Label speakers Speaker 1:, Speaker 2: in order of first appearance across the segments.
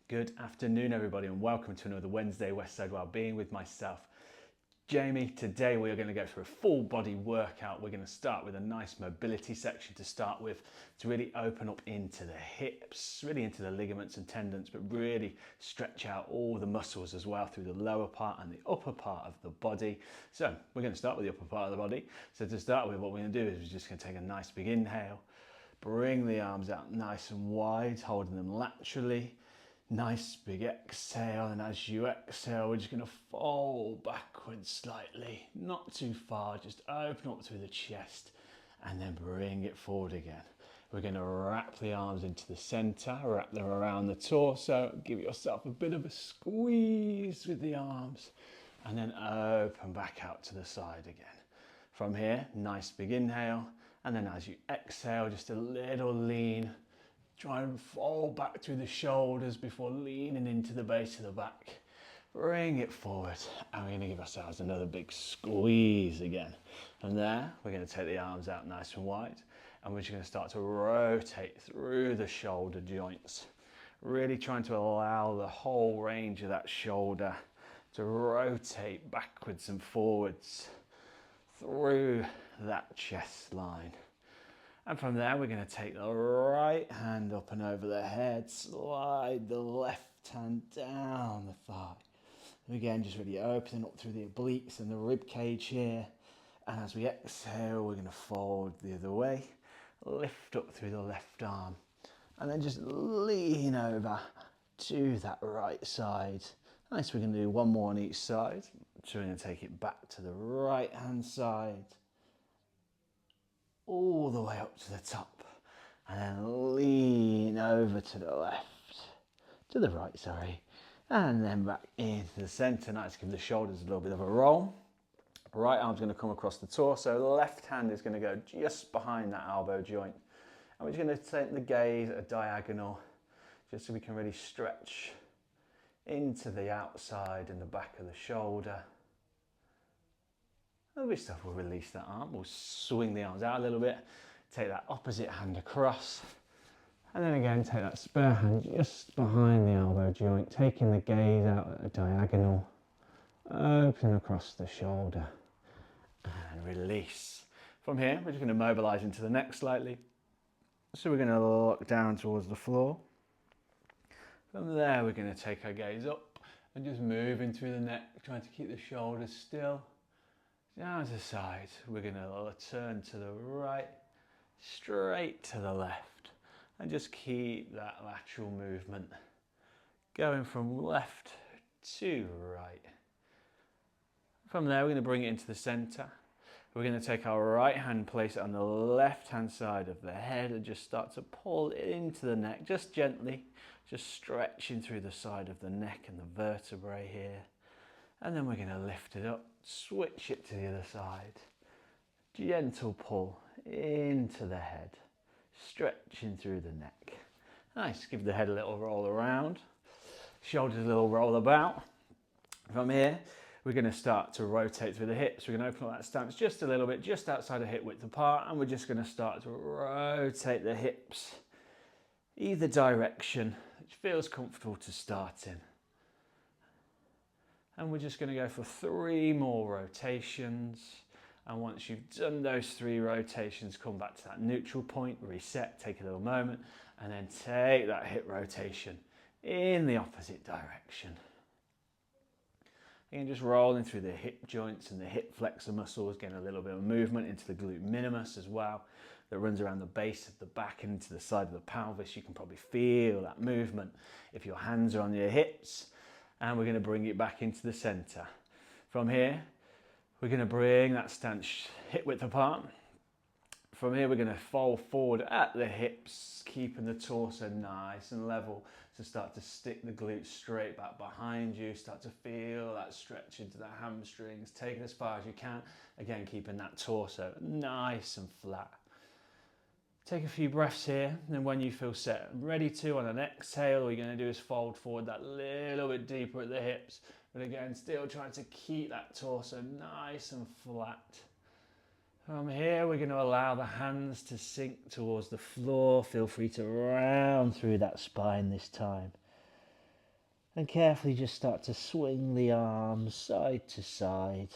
Speaker 1: Good afternoon, everybody, and welcome to another Wednesday Westside Wellbeing with myself, Jamie. Today we are going to go through a full body workout. We're going to start with a nice mobility section to start with, to really open up into the hips, really into the ligaments and tendons, but really stretch out all the muscles as well through the lower part and the upper part of the body. So we're going to start with the upper part of the body. So to start with, what we're going to do is we're just going to take a nice big inhale, bring the arms out nice and wide, holding them laterally. Nice big exhale, and as you exhale, we're just going to fold backwards slightly, not too far, just open up through the chest and then bring it forward again. We're going to wrap the arms into the center, wrap them around the torso, give yourself a bit of a squeeze with the arms and then open back out to the side again. From here, nice big inhale, and then as you exhale, just a little lean. Try and fold back through the shoulders before leaning into the base of the back. Bring it forward, and we're going to give ourselves another big squeeze again. From there, we're going to take the arms out nice and wide, and we're just going to start to rotate through the shoulder joints. Really trying to allow the whole range of that shoulder to rotate backwards and forwards through that chest line. And from there, we're going to take the right hand up and over the head, slide the left hand down the thigh. And again, just really opening up through the obliques and the rib cage here. And as we exhale, we're going to fold the other way, lift up through the left arm, and then just lean over to that right side. Nice, we're going to do one more on each side. So we're going to take it back to the right hand side, all the way up to the top, and then lean over to the left, to the right, sorry, and then back into the center. Nice, give the shoulders a little bit of a roll. Right arm's going to come across the torso, the left hand is going to go just behind that elbow joint, and we're just going to take the gaze at a diagonal, just so we can really stretch into the outside and the back of the shoulder. There'll be stuff, we'll release that arm, we'll swing the arms out a little bit, take that opposite hand across, and then again take that spare hand just behind the elbow joint, taking the gaze out at a diagonal, open across the shoulder, and release. From here, we're just going to mobilise into the neck slightly, so we're going to look down towards the floor. From there, we're going to take our gaze up and just moving through the neck, trying to keep the shoulders still. Down to the side, we're going to turn to the right, straight to the left, and just keep that lateral movement going from left to right. From there, we're going to bring it into the center. We're going to take our right hand, place it on the left hand side of the head, and just start to pull it into the neck, just gently, just stretching through the side of the neck and the vertebrae here. And then we're going to lift it up, switch it to the other side. Gentle pull into the head, stretching through the neck. Nice, give the head a little roll around, shoulders a little roll about. From here, we're going to start to rotate through the hips. We're going to open up that stance just a little bit, just outside of hip width apart, and we're just going to start to rotate the hips either direction, which feels comfortable to start in. And we're just going to go for 3 more rotations. And once you've done those 3 rotations, come back to that neutral point, reset, take a little moment, and then take that hip rotation in the opposite direction. Again, just rolling through the hip joints and the hip flexor muscles, getting a little bit of movement into the glute minimus as well, that runs around the base of the back and into the side of the pelvis. You can probably feel that movement if your hands are on your hips. And we're going to bring it back into the center. From here, we're going to bring that stance hip width apart. From here, we're going to fold forward at the hips, keeping the torso nice and level to start to stick the glutes straight back behind you. Start to feel that stretch into the hamstrings, take it as far as you can. Again, keeping that torso nice and flat. Take a few breaths here, and when you feel set and ready to, on an exhale, all you're going to do is fold forward that little bit deeper at the hips. But again, still trying to keep that torso nice and flat. From here, we're going to allow the hands to sink towards the floor. Feel free to round through that spine this time.
Speaker 2: And carefully just start to swing the arms side to side.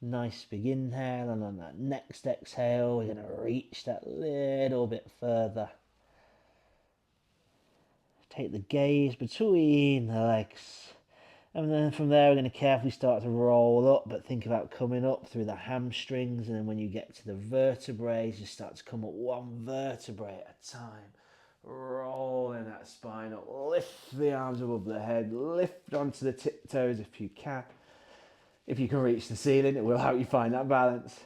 Speaker 2: Nice big inhale, and on that next exhale, we're going to reach that little bit further. Take the gaze between the legs. And then from there, we're going to carefully start to roll up, but think about coming up through the hamstrings. And then when you get to the vertebrae, you start to come up one vertebrae at a time. Rolling that spine up, lift the arms above the head, lift onto the tiptoes if you can. If you can reach the ceiling, it will help you find that balance.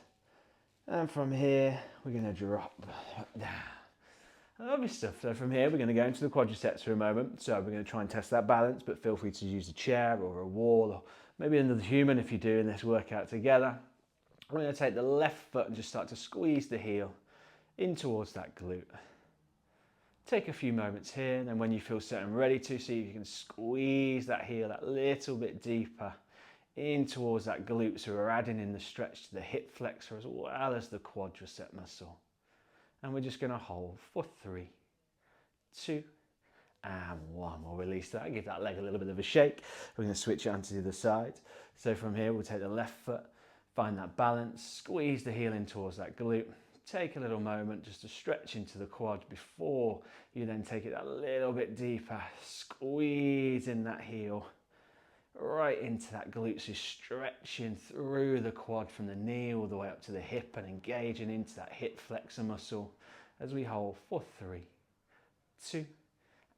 Speaker 2: And from here, we're going to drop down. Lovely stuff. So from here, we're going to go into the quadriceps for a moment. So we're going to try and test that balance, but feel free to use a chair or a wall or maybe another human if you're doing this workout together. We're going to take the left foot and just start to squeeze the heel in towards that glute. Take a few moments here, and then when you feel set and ready to, see if you can squeeze that heel that little bit deeper in towards that glute. So we're adding in the stretch to the hip flexor as well as the quadricep muscle. And we're just going to hold for 3, 2, and 1. We'll release that, give that leg a little bit of a shake. We're going to switch it onto the other side. So from here, we'll take the left foot, find that balance, squeeze the heel in towards that glute. Take a little moment just to stretch into the quad before you then take it a little bit deeper. Squeeze in that heel right into that glute, so stretching through the quad from the knee all the way up to the hip and engaging into that hip flexor muscle as we hold for 3, 2,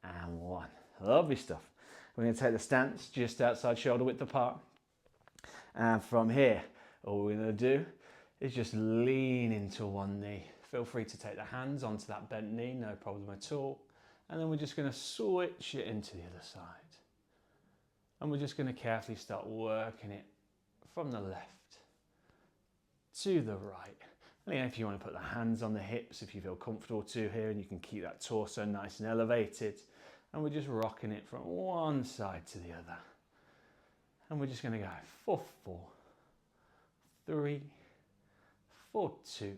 Speaker 2: and 1. Lovely stuff. We're going to take the stance just outside shoulder width apart, and from here all we're going to do is just lean into one knee. Feel free to take the hands onto that bent knee, no problem at all. And then we're just going to switch it into the other side. And we're just going to carefully start working it from the left to the right. And again, if you want to put the hands on the hips, if you feel comfortable to here, and you can keep that torso nice and elevated. And we're just rocking it from one side to the other. And we're just going to go for 4, 3, for 2,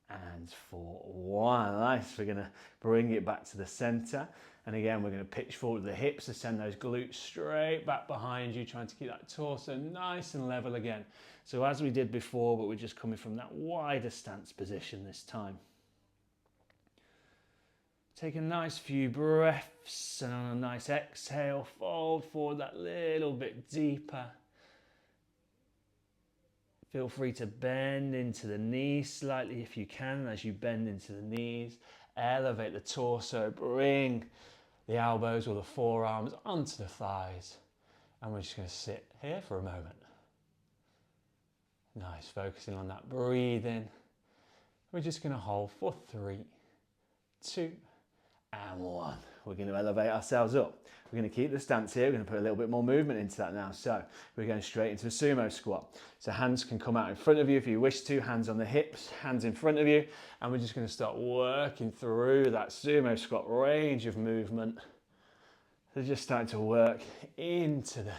Speaker 2: and for 1. Nice. We're going to bring it back to the center. And again, we're going to pitch forward the hips to send those glutes straight back behind you, trying to keep that torso nice and level again. So as we did before, but we're just coming from that wider stance position this time. Take a nice few breaths, and on a nice exhale, fold forward that little bit deeper. Feel free to bend into the knees slightly if you can. As you bend into the knees, elevate the torso, bring the elbows or the forearms onto the thighs. And we're just going to sit here for a moment. Nice, focusing on that breathing. We're just going to hold for 3, 2, and 1. We're going to elevate ourselves up. We're going to keep the stance here. We're going to put a little bit more movement into that now. So we're going straight into a sumo squat. So hands can come out in front of you if you wish to, hands on the hips, hands in front of you. And we're just going to start working through that sumo squat range of movement. So just starting to work into the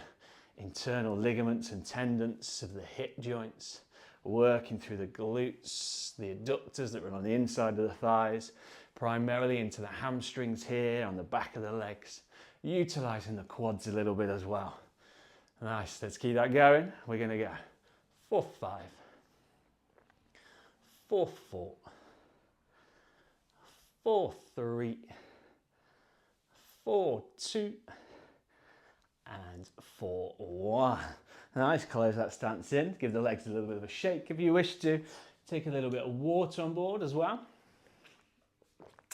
Speaker 2: internal ligaments and tendons of the hip joints, working through the glutes, the adductors that run on the inside of the thighs, primarily into the hamstrings here on the back of the legs, utilizing the quads a little bit as well. Nice, let's keep that going. We're going to go 4, 5, 4, 4, 4, 3, 4, 2, and 4, 1. Nice, close that stance in. Give the legs a little bit of a shake if you wish to. Take a little bit of water on board as well.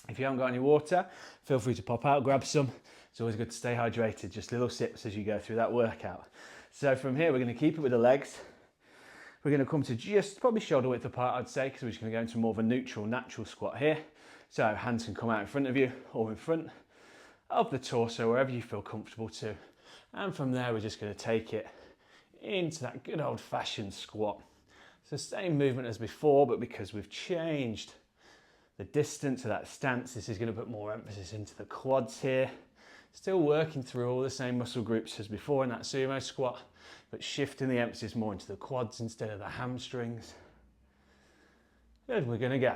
Speaker 2: If you haven't got any water, feel free to pop out, grab some. It's always good to stay hydrated, just little sips as you go through that workout. So from here, we're going to keep it with the legs. We're going to come to just probably shoulder width apart, I'd say, because we're just going to go into more of a neutral, natural squat here. So hands can come out in front of you or in front of the torso, wherever you feel comfortable to. And from there, we're just going to take it into that good old-fashioned squat. So same movement as before, but because we've changed the distance of that stance, this is going to put more emphasis into the quads here. Still working through all the same muscle groups as before in that sumo squat, but shifting the emphasis more into the quads instead of the hamstrings. Good, we're going to go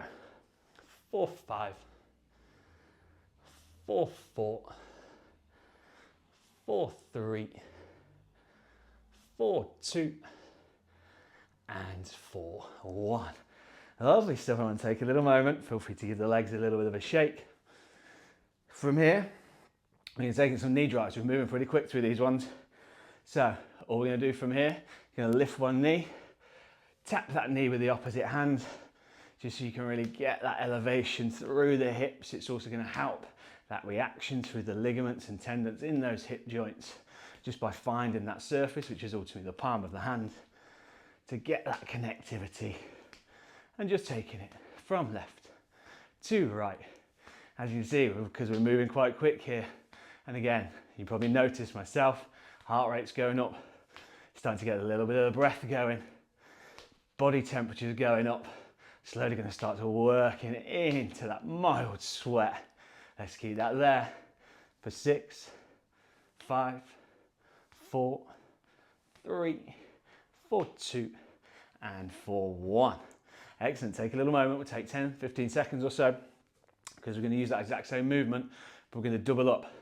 Speaker 2: 4, 5, 4, 4,
Speaker 1: 4, 3, 4, 2, and 4, 1. Lovely stuff. I want to take a little moment. Feel free to give the legs a little bit of a shake. From here, we're taking some knee drives. We're moving pretty quick through these ones. So all we're going to do from here, you're going to lift one knee, tap that knee with the opposite hand, just so you can really get that elevation through the hips. It's also going to help that reaction through the ligaments and tendons in those hip joints, just by finding that surface, which is ultimately the palm of the hand, to get that connectivity. And just taking it from left to right. As you can see, because we're moving quite quick here, and again, you probably noticed myself, heart rate's going up, starting to get a little bit of the breath going, body temperature's going up, slowly going to start to working into that mild sweat. Let's keep that there for 6, 5, 4, 3, 4, 2, and 4, 1. Excellent. Take a little moment. We'll take 10, 15 seconds or so, because we're going to use that exact same movement, but we're going to double up.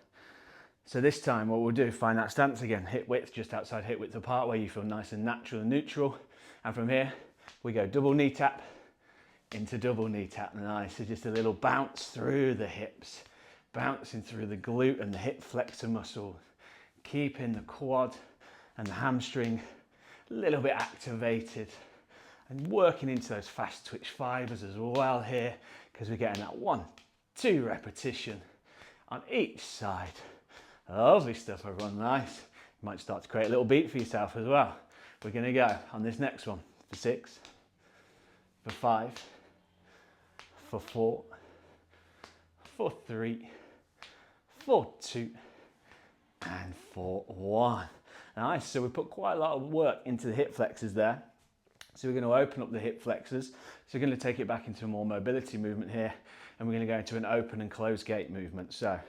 Speaker 1: So this time what we'll do, find that stance again, hip width, just outside hip width apart, where you feel nice and natural and neutral. And from here, we go double knee tap into double knee tap. Nice. So just a little bounce through the hips, bouncing through the glute and the hip flexor muscle, keeping the quad and the hamstring a little bit activated, and working into those fast twitch fibers as well here, because we're getting that 1, 2 repetition on each side. Lovely stuff, everyone. Nice. You might start to create a little beat for yourself as well. We're going to go on this next one for 6, for 5, for 4, for 3, for 2, and for 1. Nice. So we put quite a lot of work into the hip flexors there. So we're going to open up the hip flexors. So we're going to take it back into a more mobility movement here, and we're going to go into an open and close gate movement. So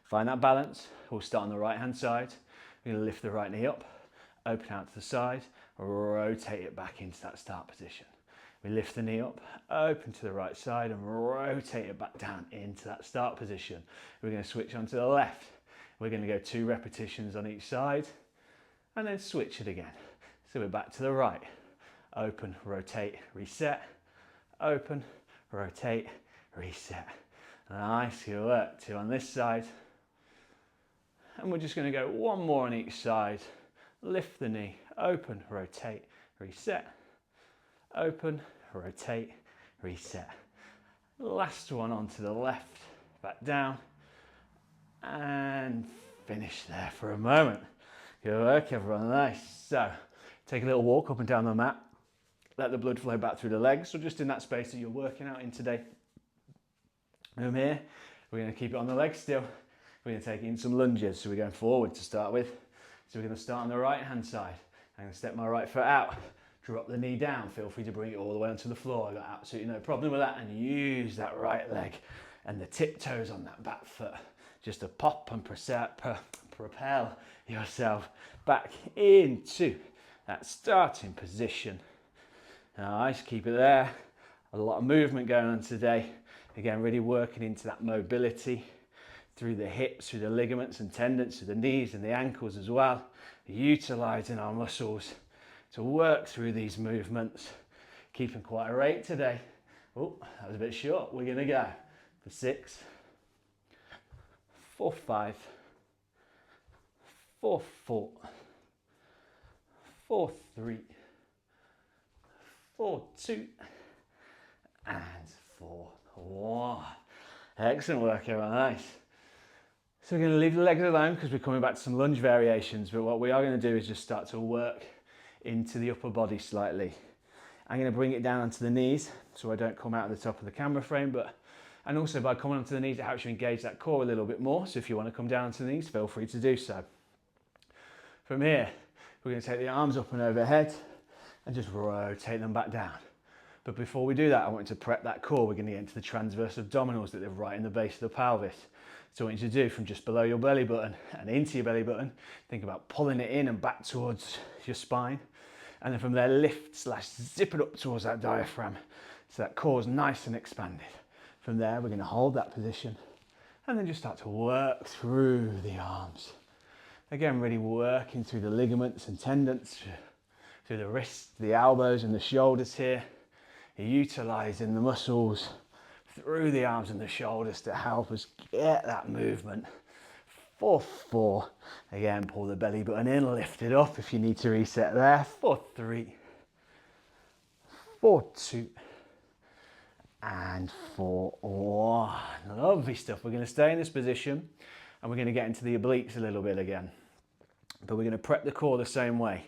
Speaker 1: find that balance. We'll start on the right hand side. We're going to lift the right knee up, open out to the side, rotate it back into that start position. We lift the knee up, open to the right side, and rotate it back down into that start position. We're going to switch on to the left. We're going to go 2 repetitions on each side, and then switch it again. So we're back to the right. Open, rotate, reset, open, rotate, reset. Nice, good work. 2 on this side. And we're just going to go 1 more on each side. Lift the knee, open, rotate, reset, open, rotate, reset. Last one onto the left, back down, and finish there for a moment. Good work, everyone. Nice. So take a little walk up and down the mat. Let the blood flow back through the legs, so just in that space that you're working out in today. From here, we're going to keep it on the legs still. We're going to take in some lunges, so we're going forward to start with. So we're going to start on the right hand side. I'm going to step my right foot out, drop the knee down. Feel free to bring it all the way onto the floor. I've got absolutely no problem with that. And use that right leg and the tiptoes on that back foot just to pop and propel yourself back into that starting position. Nice, keep it there. A lot of movement going on today. Again, really working into that mobility through the hips, through the ligaments and tendons, through the knees and the ankles as well. Utilising our muscles to work through these movements. Keeping quite a rate today. Oh, that was a bit short. We're going to go for 6, 4, 5, 4, 4, 4, 3, 4, 2, and 4, 1. Excellent work, everyone. Nice. So we're going to leave the legs alone because we're coming back to some lunge variations, but what we are going to do is just start to work into the upper body slightly. I'm going to bring it down onto the knees so I don't come out of the top of the camera frame, and also by coming onto the knees it helps you engage that core a little bit more, so if you want to come down onto the knees, feel free to do so. From here, we're going to take the arms up and overhead and just rotate them back down. But before we do that, I want you to prep that core. We're going to get into the transverse abdominals that live right in the base of the pelvis. So I want you to do from just below your belly button and into your belly button, think about pulling it in and back towards your spine. And then from there, lift/zip it up towards that diaphragm so that core is nice and expanded. From there, we're going to hold that position and then just start to work through the arms. Again, really working through the ligaments and tendons, through the wrists, the elbows and the shoulders here. You're utilising the muscles through the arms and the shoulders to help us get that movement. 4, 4. Again, pull the belly button in, lift it up if you need to reset there. 4, 3. 4, 2. And 4, 1. Lovely stuff. We're going to stay in this position and we're going to get into the obliques a little bit again. But we're going to prep the core the same way.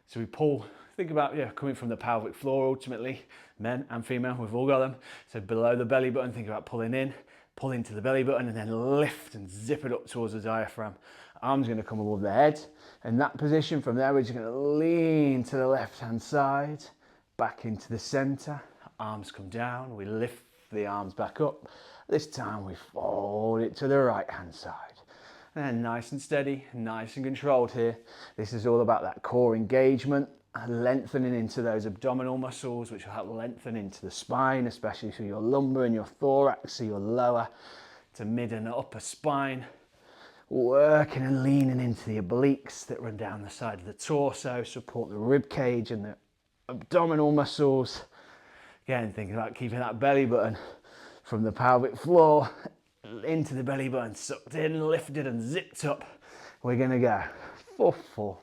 Speaker 1: So we pull, think about, coming from the pelvic floor ultimately, men and female, we've all got them. So below the belly button, think about pulling in, pull into the belly button and then lift and zip it up towards the diaphragm. Arms going to come above the head. In that position, from there, we're just going to lean to the left-hand side, back into the center. Arms come down, we lift the arms back up. This time we fold it to the right-hand side. And then nice and steady, nice and controlled here. This is all about that core engagement, lengthening into those abdominal muscles, which will help lengthen into the spine, especially through your lumbar and your thorax, so your lower to mid and upper spine. Working and leaning into the obliques that run down the side of the torso, support the rib cage and the abdominal muscles. Again, thinking about keeping that belly button from the pelvic floor into the belly button, sucked in, lifted and zipped up. We're going to go 4, 4.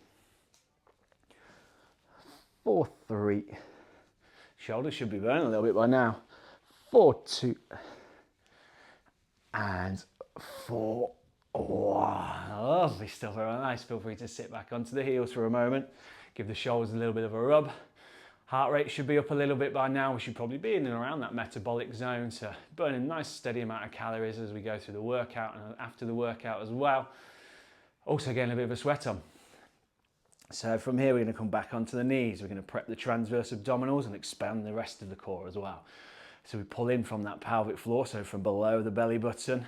Speaker 1: 4, 3. Shoulders should be burning a little bit by now. 4, 2. And 4, 1. Lovely stuff, everyone. Nice. Feel free to sit back onto the heels for a moment. Give the shoulders a little bit of a rub. Heart rate should be up a little bit by now. We should probably be in and around that metabolic zone, so burning a nice steady amount of calories as we go through the workout and after the workout as well. Also getting a bit of a sweat on. So from here, we're going to come back onto the knees. We're going to prep the transverse abdominals and expand the rest of the core as well. So we pull in from that pelvic floor, so from below the belly button.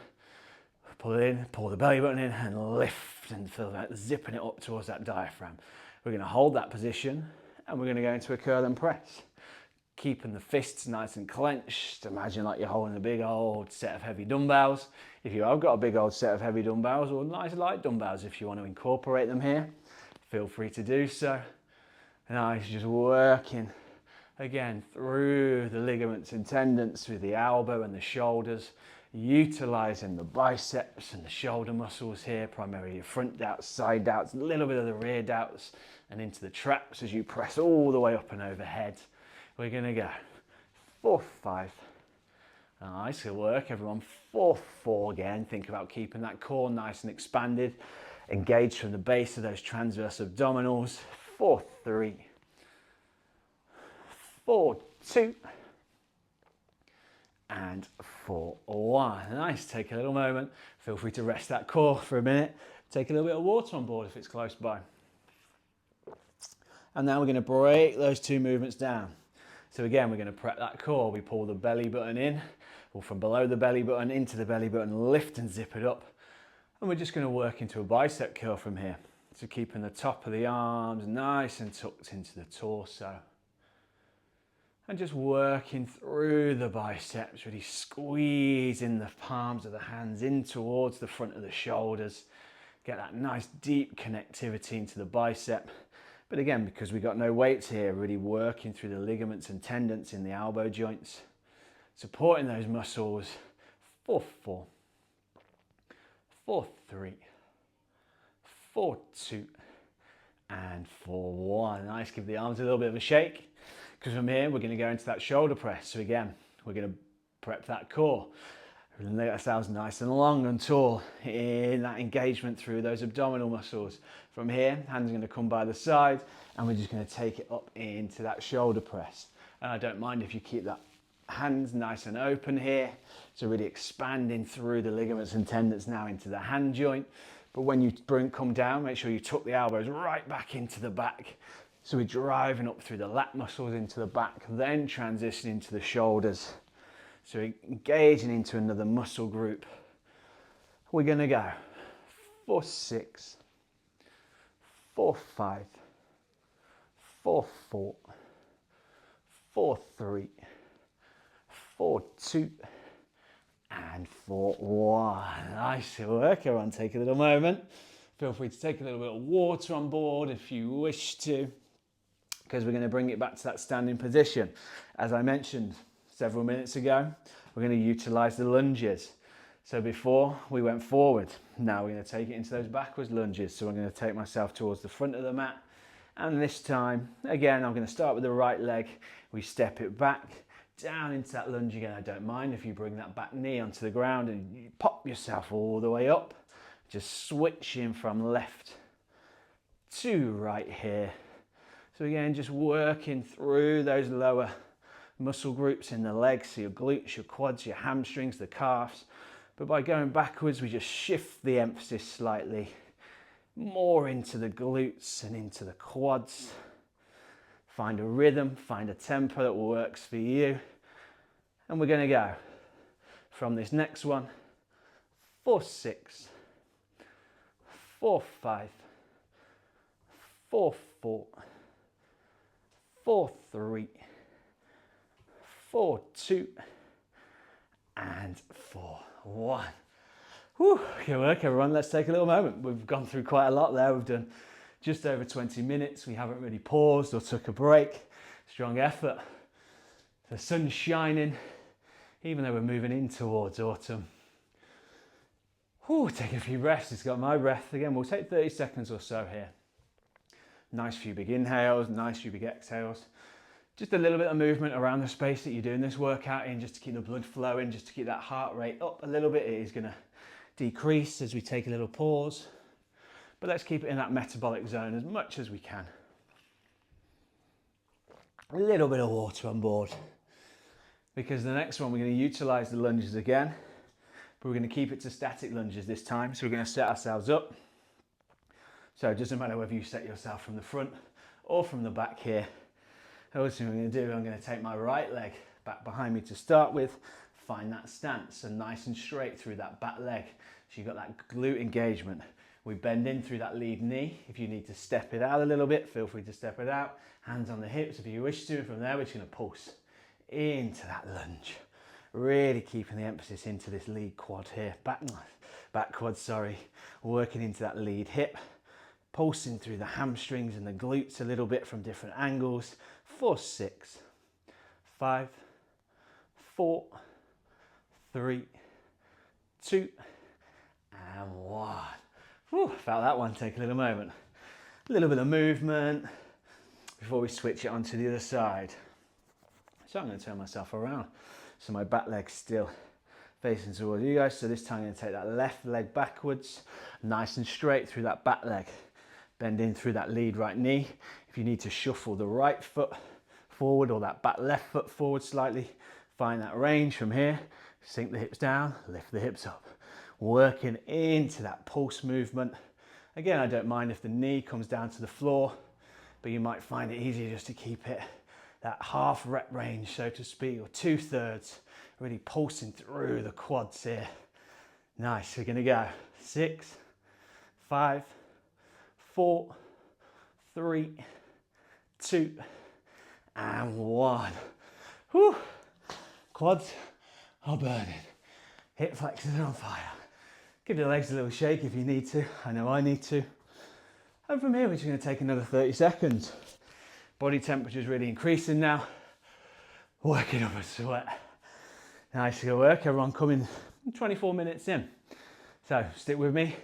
Speaker 1: Pull it in, pull the belly button in and lift and feel that zipping it up towards that diaphragm. We're going to hold that position. And we're going to go into a curl and press. Keeping the fists nice and clenched. Imagine like you're holding a big old set of heavy dumbbells. If you have got a big old set of heavy dumbbells or nice light dumbbells, if you want to incorporate them here, feel free to do so. Nice, just working again through the ligaments and tendons, through the elbow and the shoulders, utilizing the biceps and the shoulder muscles here, primarily your front delts, side delts, a little bit of the rear delts, and into the traps as you press all the way up and overhead. We're going to go 4, 5. Nice, good work everyone. 4, 4 again. Think about keeping that core nice and expanded. Engage from the base of those transverse abdominals. 4, 3. 4, 2. And 4, 1. Nice, take a little moment. Feel free to rest that core for a minute. Take a little bit of water on board if it's close by. And now we're going to break those two movements down. So again, we're going to prep that core. We pull the belly button in, or from below the belly button into the belly button, lift and zip it up. And we're just going to work into a bicep curl from here. So keeping the top of the arms nice and tucked into the torso. And just working through the biceps, really squeezing the palms of the hands in towards the front of the shoulders. Get that nice deep connectivity into the bicep. But again, because we've got no weights here, really working through the ligaments and tendons in the elbow joints, supporting those muscles. 4, 4. 4, 3. 4, 2. And 4, 1. Nice, give the arms a little bit of a shake. Because from here, we're going to go into that shoulder press. So again, we're going to prep that core. Let ourselves nice and long and tall in that engagement through those abdominal muscles. From here, hands are going to come by the side and we're just going to take it up into that shoulder press. And I don't mind if you keep that hands nice and open here. So really expanding through the ligaments and tendons now into the hand joint. But when you come down, make sure you tuck the elbows right back into the back. So we're driving up through the lat muscles into the back, then transitioning to the shoulders. So engaging into another muscle group. We're going to go 4, 6, 4, 5, 4, 4, 4, 3, 4, 2, and 4, 1. Nice work, everyone. Take a little moment. Feel free to take a little bit of water on board if you wish to, because we're going to bring it back to that standing position. As I mentioned several minutes ago, we're going to utilize the lunges. So before we went forward, now we're going to take it into those backwards lunges. So I'm going to take myself towards the front of the mat. And this time, again, I'm going to start with the right leg. We step it back, down into that lunge again. I don't mind if you bring that back knee onto the ground and you pop yourself all the way up. Just switching from left to right here. So again, just working through those lower muscle groups in the legs, so your glutes, your quads, your hamstrings, the calves. But by going backwards, we just shift the emphasis slightly more into the glutes and into the quads. Find a rhythm, find a tempo that works for you. And we're going to go from this next one, 4, 6, 4, 5, 4, 4, 4, 3, 4, 2, and 4, 1. Whew, good work everyone. Let's take a little moment. We've gone through quite a lot there. We've done just over 20 minutes. We haven't really paused or took a break. Strong effort. The sun's shining, even though we're moving in towards autumn. Whew, take a few breaths. It's got my breath. Again, we'll take 30 seconds or so here. Nice few big inhales, nice few big exhales. Just a little bit of movement around the space that you're doing this workout in, just to keep the blood flowing, just to keep that heart rate up a little bit. It is going to decrease as we take a little pause, but let's keep it in that metabolic zone as much as we can. A little bit of water on board, because the next one we're going to utilize the lunges again, but we're going to keep it to static lunges this time. So we're going to set ourselves up. So it doesn't matter whether you set yourself from the front or from the back here. Also, what I'm going to do, I'm going to take my right leg back behind me to start with, find that stance, and nice and straight through that back leg. So you've got that glute engagement. We bend in through that lead knee. If you need to step it out a little bit, feel free to step it out. Hands on the hips if you wish to. From there, we're just going to pulse into that lunge. Really keeping the emphasis into this lead quad here. Back quad, sorry. Working into that lead hip. Pulsing through the hamstrings and the glutes a little bit from different angles. 4, 6, 5, 4, 3, 2, and 1. Whew, felt that one take a little moment. A little bit of movement before we switch it onto the other side. So I'm going to turn myself around. So my back leg's still facing towards you guys. So this time I'm going to take that left leg backwards, nice and straight through that back leg. Bend in through that lead right knee. If you need to shuffle the right foot forward or that back left foot forward slightly, find that range from here. Sink the hips down, lift the hips up. Working into that pulse movement. Again, I don't mind if the knee comes down to the floor, but you might find it easier just to keep it that half rep range, so to speak, or 2/3, really pulsing through the quads here. Nice, we're gonna go 6, 5, 4, 3, 2, and 1. Whew. Quads are burning. Hip flexors are on fire. Give your legs a little shake if you need to. I know I need to. And from here, we're just going to take another 30 seconds. Body temperature is really increasing now. Working up a sweat. Nice good work. Everyone coming 24 minutes in. So stick with me.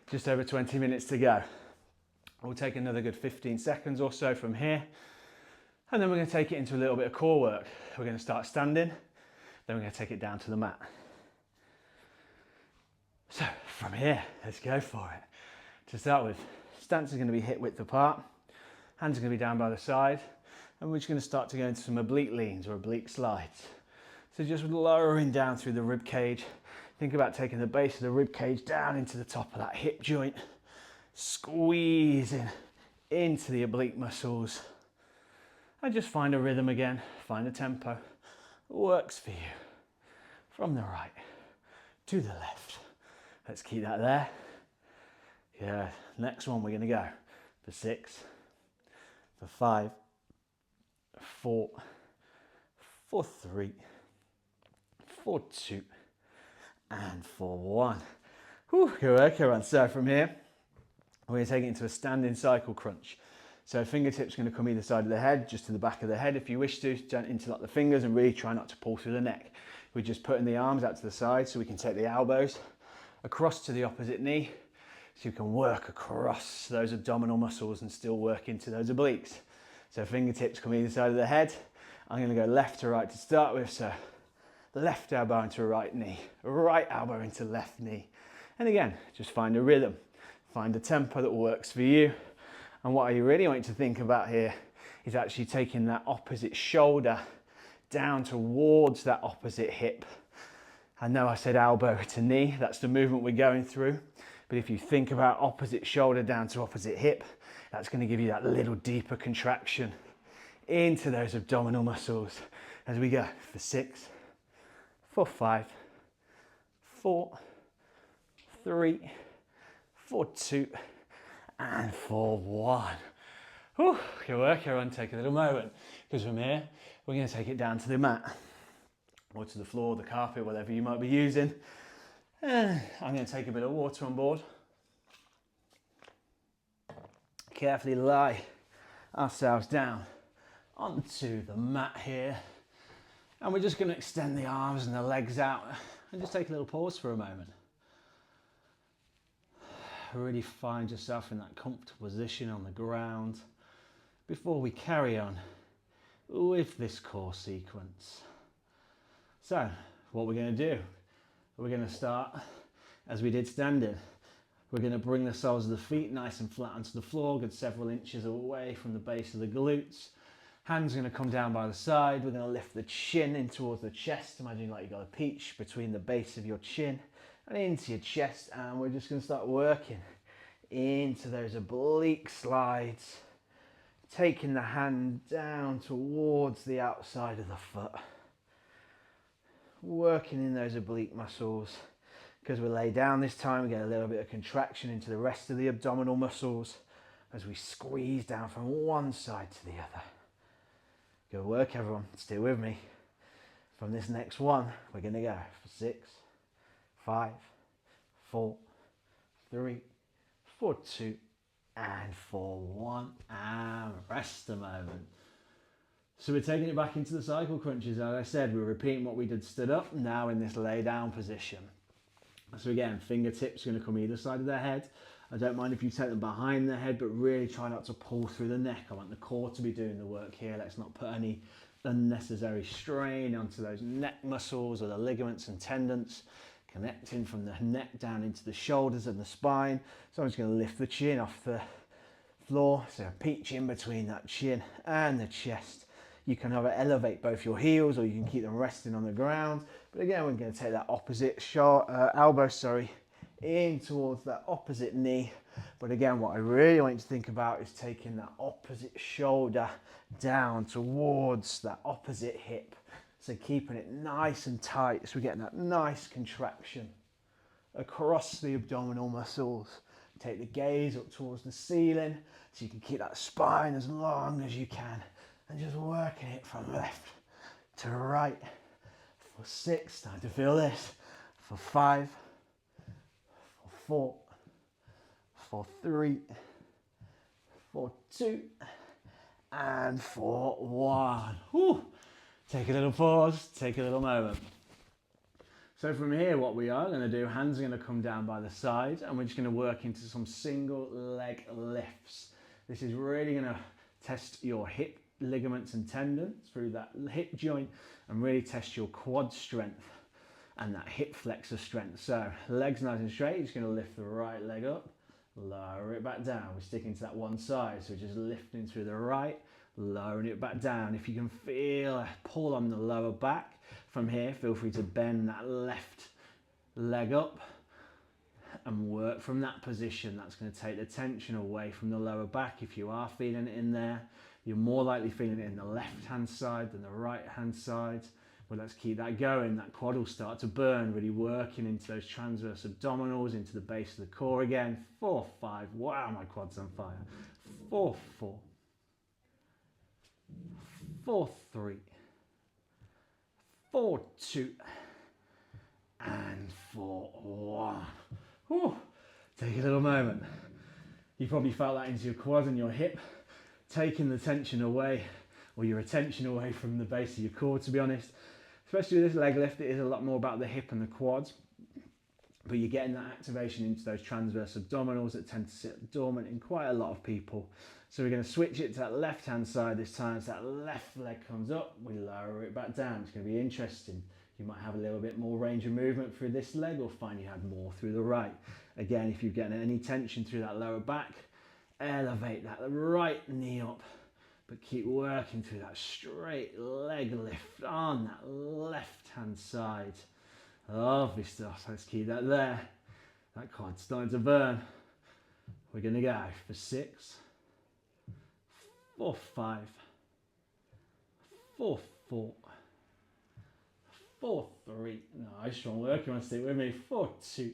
Speaker 1: Just over 20 minutes to go. We'll take another good 15 seconds or so from here. And then we're going to take it into a little bit of core work. We're going to start standing. Then we're going to take it down to the mat. So from here, let's go for it. To start with, stance is going to be hip width apart. Hands are going to be down by the side. And we're just going to start to go into some oblique leans or oblique slides. So just lowering down through the rib cage. Think about taking the base of the rib cage down into the top of that hip joint. Squeezing into the oblique muscles. And just find a rhythm again. Find a tempo. Works for you. From the right to the left. Let's keep that there. Yeah, next one we're going to go for 6, for 5, 4, for 3, for 2, and for 1. Whew, good work everyone. So from here, We're going to take it into a standing cycle crunch. So fingertips are going to come either side of the head, just to the back of the head if you wish to. Don't interlock the fingers and really try not to pull through the neck. We're just putting the arms out to the side so we can take the elbows across to the opposite knee, so you can work across those abdominal muscles and still work into those obliques. So fingertips come either side of the head. I'm going to go left to right to start with. So the left elbow into right knee, right elbow into left knee. And again, just find a rhythm, find a tempo that works for you. And what I really want you to think about here is actually taking that opposite shoulder down towards that opposite hip. I know I said elbow to knee, that's the movement we're going through. But if you think about opposite shoulder down to opposite hip, that's going to give you that little deeper contraction into those abdominal muscles as we go for 6, for 5, 4, 3, for 2, and for 1. Whew, good work everyone, take a little moment, because from here we're going to take it down to the mat or to the floor, the carpet, whatever you might be using. And I'm going to take a bit of water on board. Carefully lie ourselves down onto the mat here, and we're just going to extend the arms and the legs out and just take a little pause for a moment. Really find yourself in that comfortable position on the ground before we carry on with this core sequence. So what we're going to do, we're going to start as we did standing. We're going to bring the soles of the feet nice and flat onto the floor, good several inches away from the base of the glutes. Hands are going to come down by the side. We're going to lift the chin in towards the chest. Imagine like you've got a peach between the base of your chin and into your chest, and we're just going to start working into those oblique slides, taking the hand down towards the outside of the foot, working in those oblique muscles. Because we lay down this time, we get a little bit of contraction into the rest of the abdominal muscles as we squeeze down from one side to the other. Good work everyone, stay with me. From this next one, we're going to go for 6, 5, 4, 3, 4, 2, and for 1, and rest a moment. So we're taking it back into the cycle crunches. As I said, we're repeating what we did stood up, now in this lay down position. So again, fingertips are going to come either side of the head. I don't mind if you take them behind the head, but really try not to pull through the neck. I want the core to be doing the work here. Let's not put any unnecessary strain onto those neck muscles or the ligaments and tendons, connecting from the neck down into the shoulders and the spine. So I'm just going to lift the chin off the floor, so a peach in between that chin and the chest. You can either elevate both your heels or you can keep them resting on the ground. But again, we're going to take that opposite elbow, in towards that opposite knee. But again, what I really want you to think about is taking that opposite shoulder down towards that opposite hip. So keeping it nice and tight, so we're getting that nice contraction across the abdominal muscles. Take the gaze up towards the ceiling so you can keep that spine as long as you can. And just working it from left to right. For 6, time to feel this. For 5, for 4, for 3, for 2, and for 1. Whew. Take a little pause, take a little moment. So from here, what we are going to do, hands are going to come down by the side, and we're just going to work into some single leg lifts. This is really going to test your hip ligaments and tendons through that hip joint and really test your quad strength and that hip flexor strength. So legs nice and straight, you're just going to lift the right leg up, lower it back down. We're sticking to that one side, so just lifting through the right, lowering it back down. If you can feel a pull on the lower back from here, feel free to bend that left leg up and work from that position. That's going to take the tension away from the lower back. If you are feeling it in there, you're more likely feeling it in the left hand side than the right hand side. But let's keep that going. That quad will start to burn, really working into those transverse abdominals, into the base of the core again. 4, 5, wow, my quad's on fire. 4, 4, 4, 3, 4, 2, and 4, 1. Whew. Take a little moment. You probably felt that into your quad and your hip, taking the tension away, or your attention away from the base of your core, to be honest. Especially with this leg lift, it is a lot more about the hip and the quads, but you're getting that activation into those transverse abdominals that tend to sit dormant in quite a lot of people. So we're going to switch it to that left hand side this time. So that left leg comes up, we lower it back down. It's going to be interesting. You might have a little bit more range of movement through this leg, or find you had more through the right. Again, if you're getting any tension through that lower back, elevate that right knee up, but keep working through that straight leg lift on that left hand side. Lovely stuff. Let's keep that there. That quad's starting to burn. We're going to go for 6, 4, 5, 4, 4, 4, 3. Nice, strong work. You want to stay with me? 4, 2,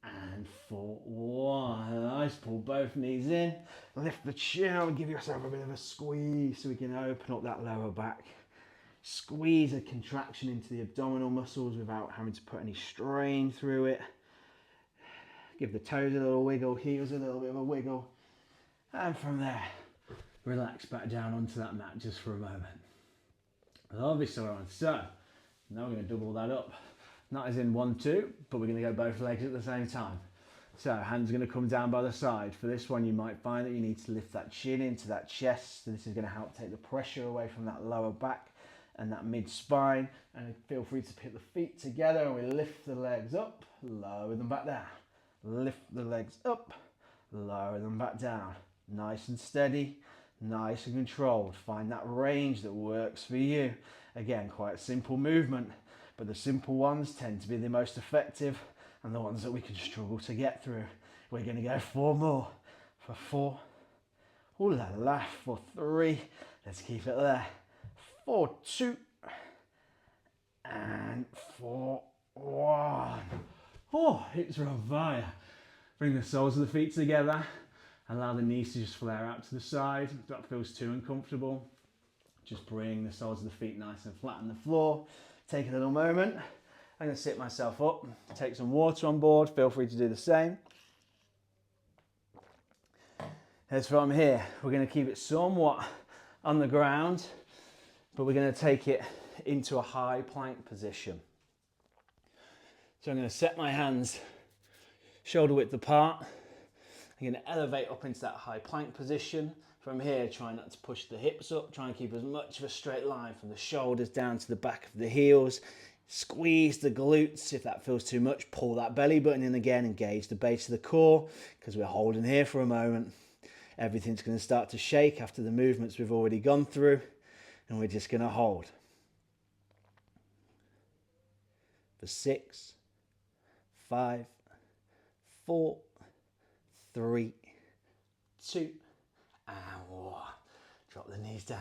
Speaker 1: and 4, 1. Nice. Pull both knees in. Lift the chin and give yourself a bit of a squeeze so we can open up that lower back. Squeeze a contraction into the abdominal muscles without having to put any strain through it. Give the toes a little wiggle, heels a little bit of a wiggle. And from there, relax back down onto that mat just for a moment. Lovely, so on. So, now we're going to double that up. Not as in 1, 2, but we're going to go both legs at the same time. So, hands are going to come down by the side. For this one, you might find that you need to lift that chin into that chest. So this is going to help take the pressure away from that lower back and that mid spine. And feel free to put the feet together and we lift the legs up, lower them back down. Lift the legs up, lower them back down. Nice and steady, nice and controlled. Find that range that works for you. Again, quite a simple movement, but the simple ones tend to be the most effective and the ones that we can struggle to get through. We're going to go 4 more. For 4, ooh la la, for 3, let's keep it there. 4, 2, and 4, 1. Oh, hips are on fire. Bring the soles of the feet together. Allow the knees to just flare out to the side. If that feels too uncomfortable, just bring the soles of the feet nice and flat on the floor. Take a little moment. I'm going to sit myself up, take some water on board. Feel free to do the same. As from here, we're going to keep it somewhat on the ground, but we're going to take it into a high plank position. So I'm going to set my hands shoulder width apart. I'm going to elevate up into that high plank position. From here, try not to push the hips up. Try and keep as much of a straight line from the shoulders down to the back of the heels. Squeeze the glutes. If that feels too much, pull that belly button in again. Engage the base of the core because we're holding here for a moment. Everything's going to start to shake after the movements we've already gone through. And we're just going to hold. For 6, 5, 4, 3, 2, and 1. Drop the knees down.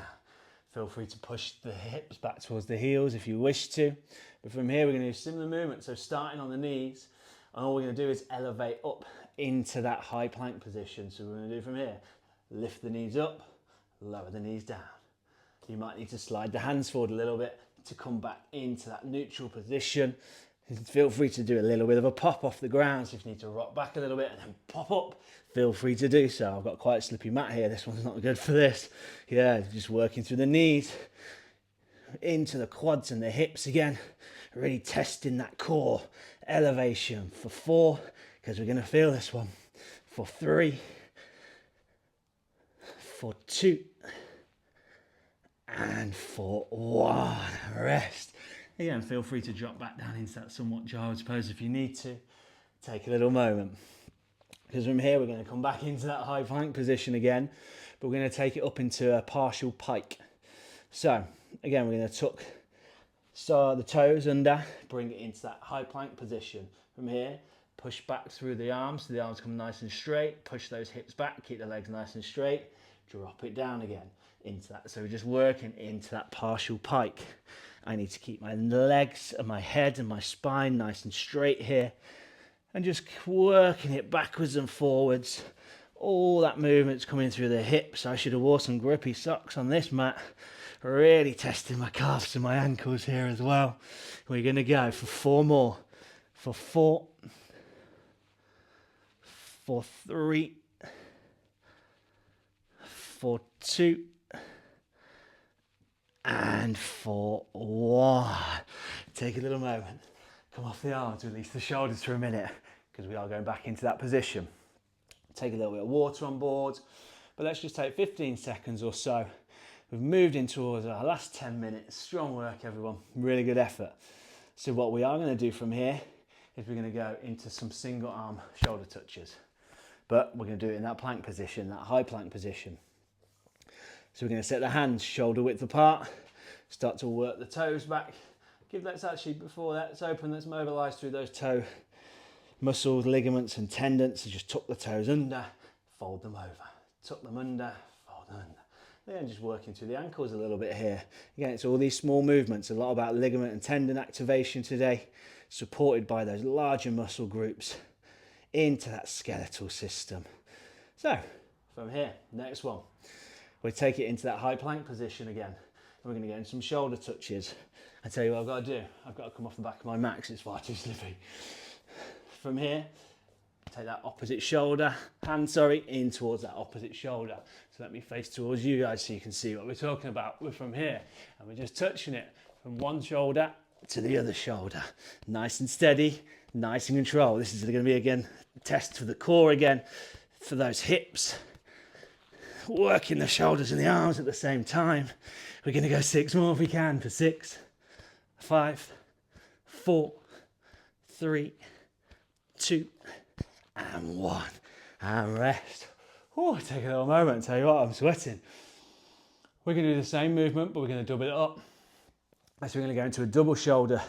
Speaker 1: Feel free to push the hips back towards the heels if you wish to. But from here, we're going to do a similar movement. So starting on the knees, and all we're going to do is elevate up into that high plank position. So we're going to do from here, lift the knees up, lower the knees down. You might need to slide the hands forward a little bit to come back into that neutral position. Feel free to do a little bit of a pop off the ground. So if you need to rock back a little bit and then pop up, feel free to do so. I've got quite a slippy mat here. This one's not good for this. Yeah, just working through the knees, into the quads and the hips again. Really testing that core elevation for 4, because we're going to feel this one. For 3, for 2, and for 1. Rest. Again, feel free to drop back down into that somewhat gyroid pose if you need to. Take a little moment. Because from here, we're going to come back into that high plank position again, but we're going to take it up into a partial pike. So, again, we're going to tuck the toes under, bring it into that high plank position. From here, push back through the arms, so the arms come nice and straight. Push those hips back, keep the legs nice and straight. Drop it down again into that. So we're just working into that partial pike. I need to keep my legs and my head and my spine nice and straight here. And just working it backwards and forwards. All that movement's coming through the hips. I should have worn some grippy socks on this mat. Really testing my calves and my ankles here as well. We're going to go for 4 more. For 4. For 3.
Speaker 2: for 2, and for 1. Take a little moment. Come off the arms, release the shoulders for a minute, because we are going back into that position. Take a little bit of water on board, but let's just take 15 seconds or so. We've moved in towards our last 10 minutes. Strong work, everyone. Really good effort. So what we are going to do from here is we're going to go into some single arm shoulder touches, but we're going to do it in that plank position, that high plank position. So we're going to set the hands shoulder width apart, start to work the toes back. Let's actually, before that's open, let's mobilise through those toe muscles, ligaments and tendons. So just tuck the toes under, fold them over. Tuck them under, fold them under. Then just working through the ankles a little bit here. Again, it's all these small movements, a lot about ligament and tendon activation today, supported by those larger muscle groups into that skeletal system. So, from here, next one. We take it into that high plank position again. And we're going to get in some shoulder touches. I tell you what I've got to do. I've got to come off the back of my mat because it's far too slippy. From here, take that opposite shoulder, in towards that opposite shoulder. So let me face towards you guys so you can see what we're talking about. We're from here and we're just touching it from one shoulder to the other shoulder. Nice and steady, nice and controlled. This is going to be, again, a test for the core again, for those hips. Working the shoulders and the arms at the same time. We're going to go 6 more if we can for 6, 5, 4, 3, 2, and 1. And rest. Oh, take a little moment. Tell you what, I'm sweating. We're going to do the same movement, but we're going to double it up. So we're going to go into a double shoulder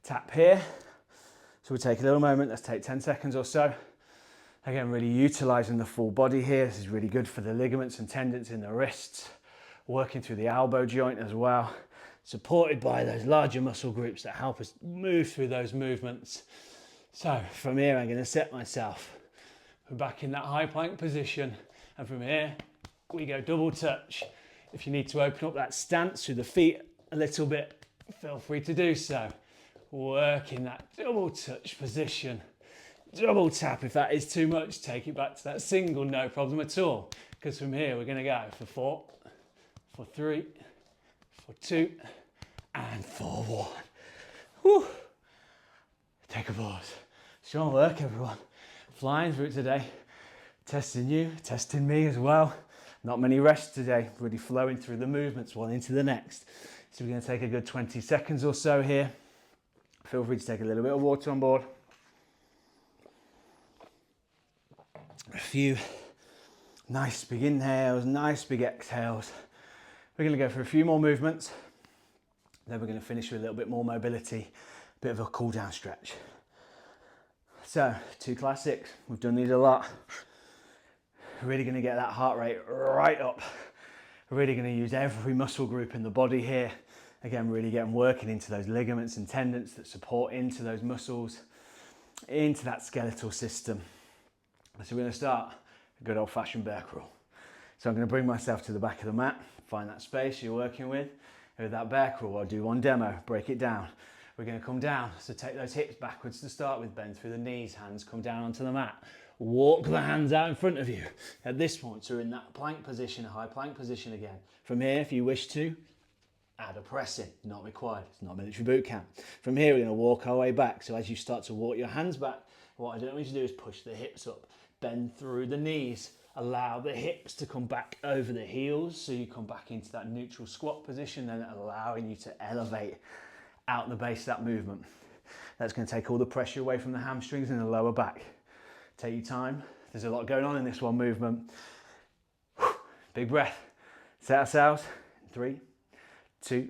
Speaker 2: tap here. So we'll take a little moment. Let's take 10 seconds or so. Again, really utilising the full body here. This is really good for the ligaments and tendons in the wrists. Working through the elbow joint as well. Supported by those larger muscle groups that help us move through those movements. So from here, I'm going to set myself. We're back in that high plank position. And from here, we go double touch. If you need to open up that stance through the feet a little bit, feel free to do so. Work in that double touch position. Double tap. If that is too much, take it back to that single, no problem at all. Because from here, we're going to go for 4, for 3, for 2, and for 1. Whew. Take a pause. Strong work, everyone. Flying through it today. Testing you, testing me as well. Not many rests today. Really flowing through the movements one into the next. So we're going to take a good 20 seconds or so here. Feel free to take a little bit of water on board. A few nice big inhales, nice big exhales. We're going to go for a few more movements. Then we're going to finish with a little bit more mobility, a bit of a cool down stretch. So, 2 classics. We've done these a lot. Really going to get that heart rate right up. Really going to use every muscle group in the body here. Again, really getting working into those ligaments and tendons that support into those muscles, into that skeletal system. So we're going to start a good old-fashioned bear crawl. So I'm going to bring myself to the back of the mat, find that space you're working with. And with that bear crawl, I'll do one demo, break it down. We're going to come down, so take those hips backwards to start with, bend through the knees, hands come down onto the mat. Walk the hands out in front of you. At this point, you're in that plank position, a high plank position again. From here, if you wish to, add a press in, not required, it's not military boot camp. From here, we're going to walk our way back. So as you start to walk your hands back, what I don't want you to do is push the hips up. Bend through the knees, allow the hips to come back over the heels, so you come back into that neutral squat position, then allowing you to elevate out the base of that movement. That's going to take all the pressure away from the hamstrings and the lower back. Take your time. There's a lot going on in this one movement. Big breath. Set ourselves. 3, 2,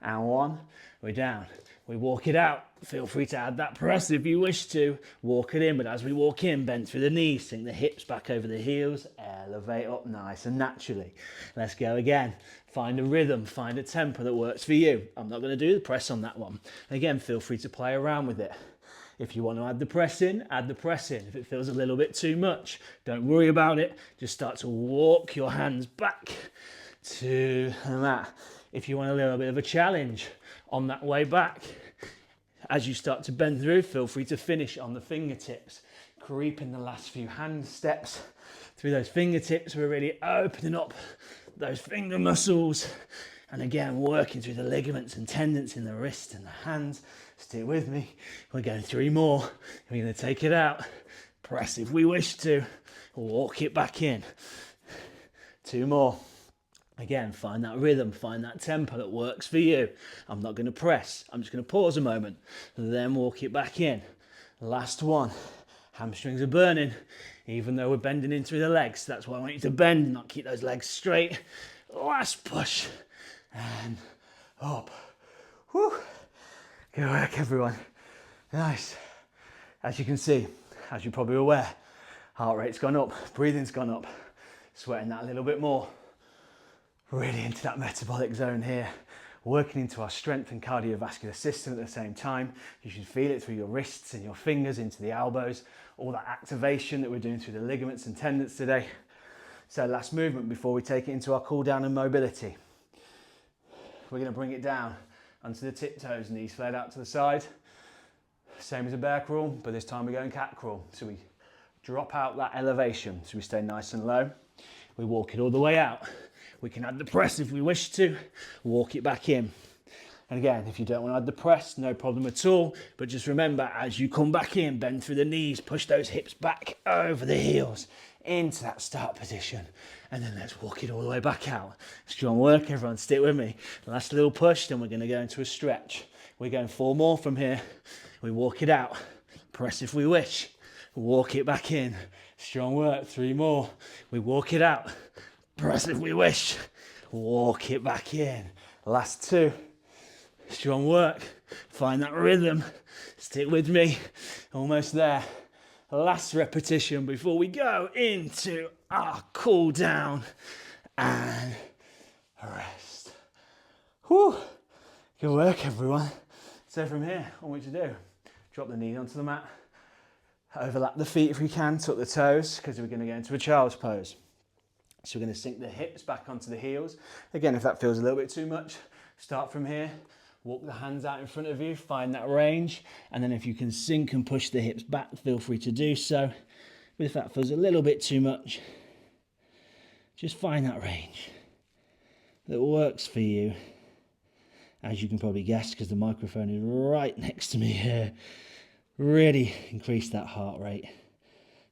Speaker 2: and 1. We're down. We walk it out. Feel free to add that press if you wish to. Walk it in, but as we walk in, bend through the knees, sink the hips back over the heels, elevate up nice and naturally. Let's go again. Find a rhythm, find a tempo that works for you. I'm not going to do the press on that one. Again, feel free to play around with it. If you want to add the press in, add the press in. If it feels a little bit too much, don't worry about it. Just start to walk your hands back to the mat. If you want a little bit of a challenge on that way back, as you start to bend through, feel free to finish on the fingertips. Creep in the last few hand steps
Speaker 1: Through those fingertips, we're really opening up those finger muscles. And again, working through the ligaments and tendons in the wrist and the hands. Stay with me. We're going 3 more. We're going to take it out. Press if we wish to. Walk it back in. 2 more. Again, find that rhythm, find that tempo that works for you. I'm not going to press. I'm just going to pause a moment, then walk it back in. Last one. Hamstrings are burning, even though we're bending in through the legs. That's why I want you to bend and not keep those legs straight. Last push. And up. Whew. Good work, everyone. Nice. As you can see, as you're probably aware, heart rate's gone up, breathing's gone up, sweating that a little bit more. Really into that metabolic zone here, working into our strength and cardiovascular system at the same time. You should feel it through your wrists and your fingers into the elbows, all that activation that we're doing through the ligaments and tendons today. So last movement before we take it into our cool down and mobility. We're going to bring it down onto the tiptoes, knees flared out to the side. Same as a bear crawl, but this time we're going cat crawl. So we drop out that elevation, so we stay nice and low. We walk it all the way out. We can add the press if we wish to, walk it back in. And again, if you don't want to add the press, no problem at all. But just remember, as you come back in, bend through the knees, push those hips back over the heels into that start position. And then let's walk it all the way back out. Strong work, everyone, stick with me. Last little push, then we're going to go into a stretch. We're going 4 more from here. We walk it out, press if we wish, walk it back in. Strong work, 3 more. We walk it out. Press if we wish. Walk it back in. Last 2. Strong work. Find that rhythm. Stick with me. Almost there. Last repetition before we go into our cool down and rest. Whew. Good work, everyone. So from here, all we need to do, drop the knee onto the mat. Overlap the feet if we can, tuck the toes, because we're going to go into a child's pose. So we're going to sink the hips back onto the heels. Again, if that feels a little bit too much, start from here. Walk the hands out in front of you, find that range. And then if you can sink and push the hips back, feel free to do so. But if that feels a little bit too much, just find that range that works for you. As you can probably guess, because the microphone is right next to me here. Really increase that heart rate.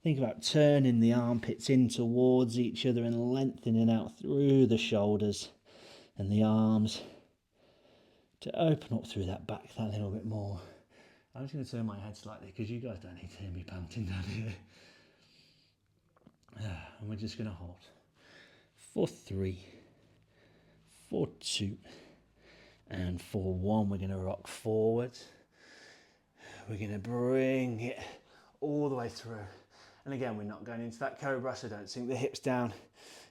Speaker 1: Think about turning the armpits in towards each other and lengthening out through the shoulders and the arms to open up through that back that little bit more. I'm just going to turn my head slightly because you guys don't need to hear me panting down here. And we're just going to hold. 4, 3, 4, 2, and 4, 1. We're going to rock forward. We're going to bring it all the way through. And again, we're not going into that cobra, so don't sink the hips down.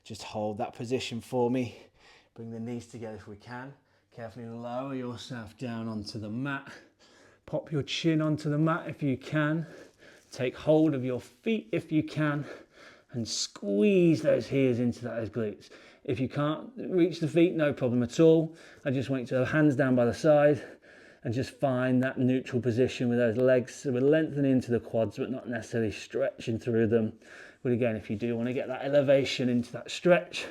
Speaker 1: Just hold that position for me. Bring the knees together if we can. Carefully lower yourself down onto the mat. Pop your chin onto the mat if you can. Take hold of your feet if you can. And squeeze those heels into those glutes. If you can't reach the feet, no problem at all. I just want you to have hands down by the side and just find that neutral position with those legs. So we're lengthening into the quads, but not necessarily stretching through them. But again, if you do want to get that elevation into that stretch,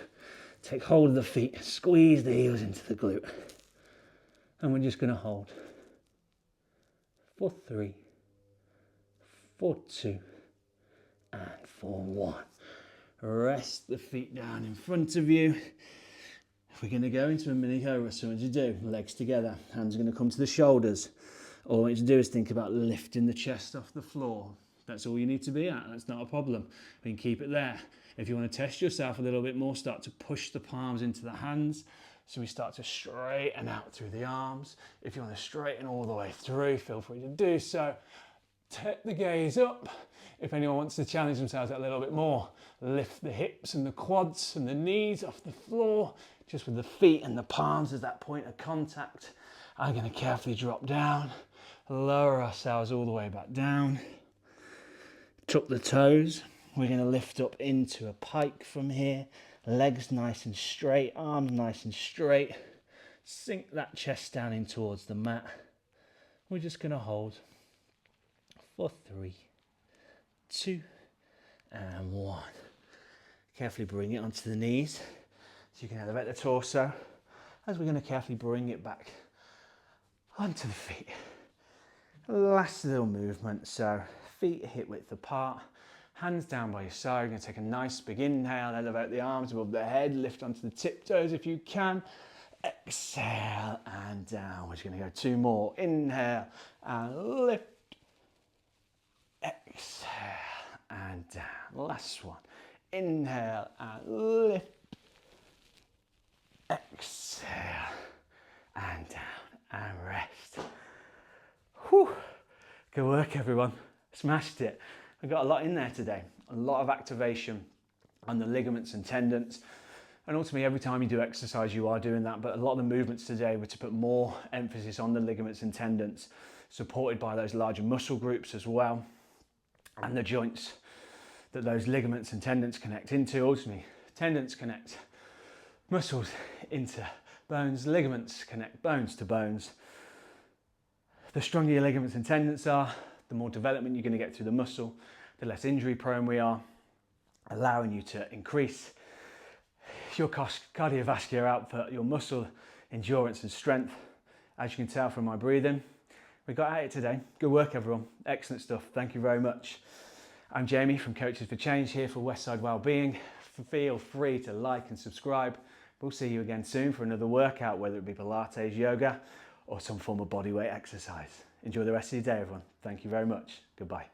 Speaker 1: take hold of the feet, squeeze the heels into the glute. And we're just going to hold. 4, 3, 4, 2, and 4, 1. Rest the feet down in front of you. We're going to go into a mini cobra. So what you do, legs together, hands are going to come to the shoulders. All what you do is think about lifting the chest off the floor. That's all you need to be at. That's not a problem. We can keep it there. If you want to test yourself a little bit more, start to push the palms into the hands. So we start to straighten out through the arms. If you want to straighten all the way through, feel free to do so. Take the gaze up. If anyone wants to challenge themselves a little bit more, lift the hips and the quads and the knees off the floor, just with the feet and the palms as that point of contact. I'm going to carefully drop down, lower ourselves all the way back down. Tuck the toes. We're going to lift up into a pike from here. Legs nice and straight, arms nice and straight. Sink that chest down in towards the mat. We're just going to hold for 3, 2, and 1. Carefully bring it onto the knees so you can elevate the torso, as we're going to carefully bring it back onto the feet. Last little movement, so feet hip width apart, hands down by your side. You're going to take a nice big inhale, elevate the arms above the head, lift onto the tiptoes if you can. Exhale and down. We're just going to go 2 more. Inhale and lift. Exhale and down. Last one. Inhale and lift. Exhale and down and rest. Whew. Good work, everyone. Smashed it. I got a lot in there today. A lot of activation on the ligaments and tendons. And ultimately, every time you do exercise, you are doing that. But a lot of the movements today were to put more emphasis on the ligaments and tendons, supported by those larger muscle groups as well, and the joints that those ligaments and tendons connect into. Ultimately, tendons connect muscles into bones, ligaments connect bones to bones. The stronger your ligaments and tendons are, the more development you're going to get through the muscle, the less injury prone we are, allowing you to increase your cardiovascular output, your muscle endurance and strength. As you can tell from my breathing, we got at it today. Good work, everyone. Excellent stuff. Thank you very much. I'm Jamie from Coaches for Change here for Westside Wellbeing. Feel free to like and subscribe. We'll see you again soon for another workout, whether it be Pilates, yoga, or some form of bodyweight exercise. Enjoy the rest of your day, everyone. Thank you very much. Goodbye.